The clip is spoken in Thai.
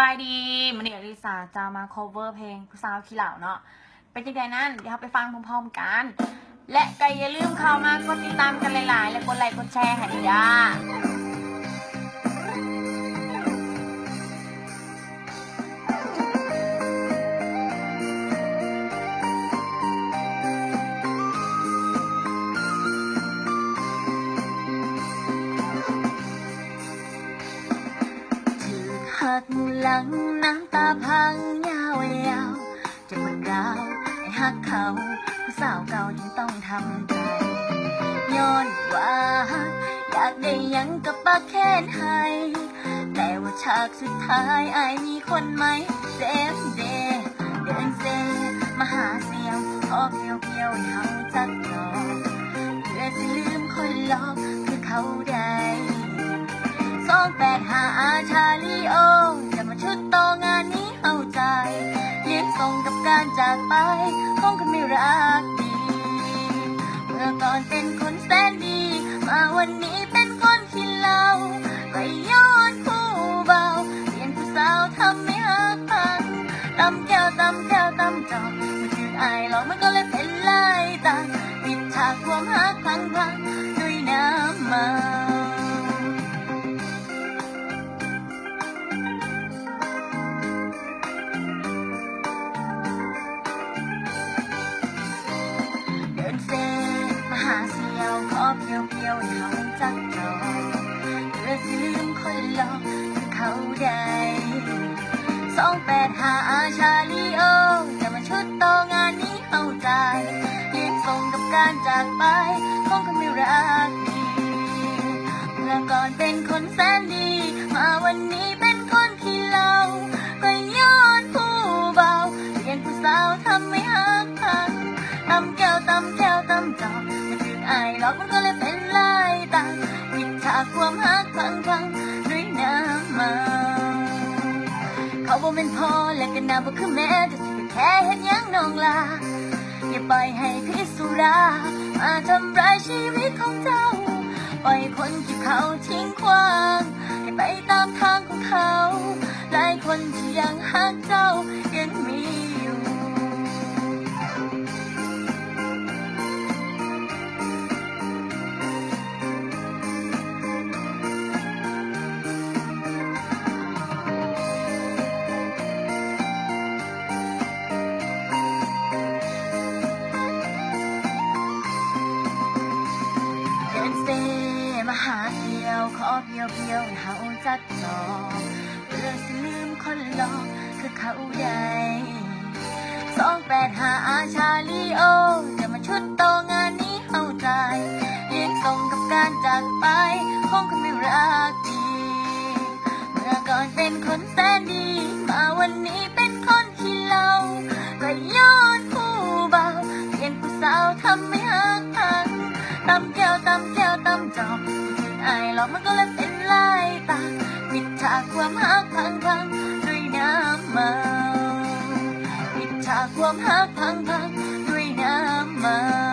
บายดีมันนี่อลิสาจะมา cover เพลงผู้สาวขี้เหล่าเนาะเป็นยังไงนั่นเดี๋ยวเราไปฟังพร้อมๆกันและก็อย่าลืมเข้ามากดติดตามกันหลายๆและกดไลค์กดแชร์ให้จ้าหักหลังน้ำตาพังยาวๆจะมันราวไอ้หักเขาผู้สาวเก่าจึงต้องทำใจย้อนว่าอยากได้ยังกับปากแค้นให้แต่ว่าฉากสุดท้ายไอ้มีคนไหมเจ็บเดเดินเซมาหาเสียวขอเพียวๆให้เขาจักจอเพื่อจะลืมคนหลอกคือเขาได้285ชาลีโอจะมาชุดต่องานนี้เอาใจเลี้ยงส่งกับการจากไปของคนไม่รักดีเมื่อก่อนเป็นคนแสนดีมาวันนี้เป็นคนขี้เหล้าไปย้อนผู้เบาเปลี่ยนผู้สาวทำไม่หักพันตำแก้วตำแก้วตำจอกมาถึงอายหรอกมันก็เลยเป็นลายตาปิดฉากความหักพังด้วยน้ำเมาขอเพียวๆให้เขาจักจอเพื่อสิลืมคนหลอกคือเขาได้285ชาลีโอจะมาชุดต่องานนี้เอาใจเลี้ยงส่งกับการจากไปของคนไม่รักดีเมื่อก่อนเป็นคนแสนดีมาวันนี้เป็นคนขี้เหล้าก็ย้อนผู้เบาเปลี่ยนผู้สาวทำไม่หักพังตำแก้วตำแก้วตำจอกไอ้หลอกมันก็เลยเป็นลายตาปิดฉากความหักพังด้วยน้ำเมาเขาบอกเป็นพ่อและกันนาบอกคือแม่จะสิแค่เห็นยังน้องลาอย่าปล่อยให้พิษสุรามาทำร้ายชีวิตของเจ้าปล่อยคนที่เขาทิ้งขว้างให้ไปตามทางของเขาหลายคนที่ยังหักเจ้ายังมีอยู่มาหาเดียวขอเพียวให้เขาจักจอเพื่อสิลืมคนหลอกคือเขาได้285ชาลีโอจะมาชุดต่องานนี้เอาใจเลี้ยงส่งกับการจากไปของคนไม่รักดีเมื่อก่อนเป็นคนแสนดีมาวันนี้เป็นคนขี้เหล้าก็ย้อนผู้เบาเปลี่ยนผู้สาวทำไม่หักพังตำแก้วตำแก้วตำจอกไอ้หลอกมันก็เลยเป็นลายตาปิดฉากความหักพังด้วยน้ำเมาปิดฉากความหักพังด้วยน้ำเมา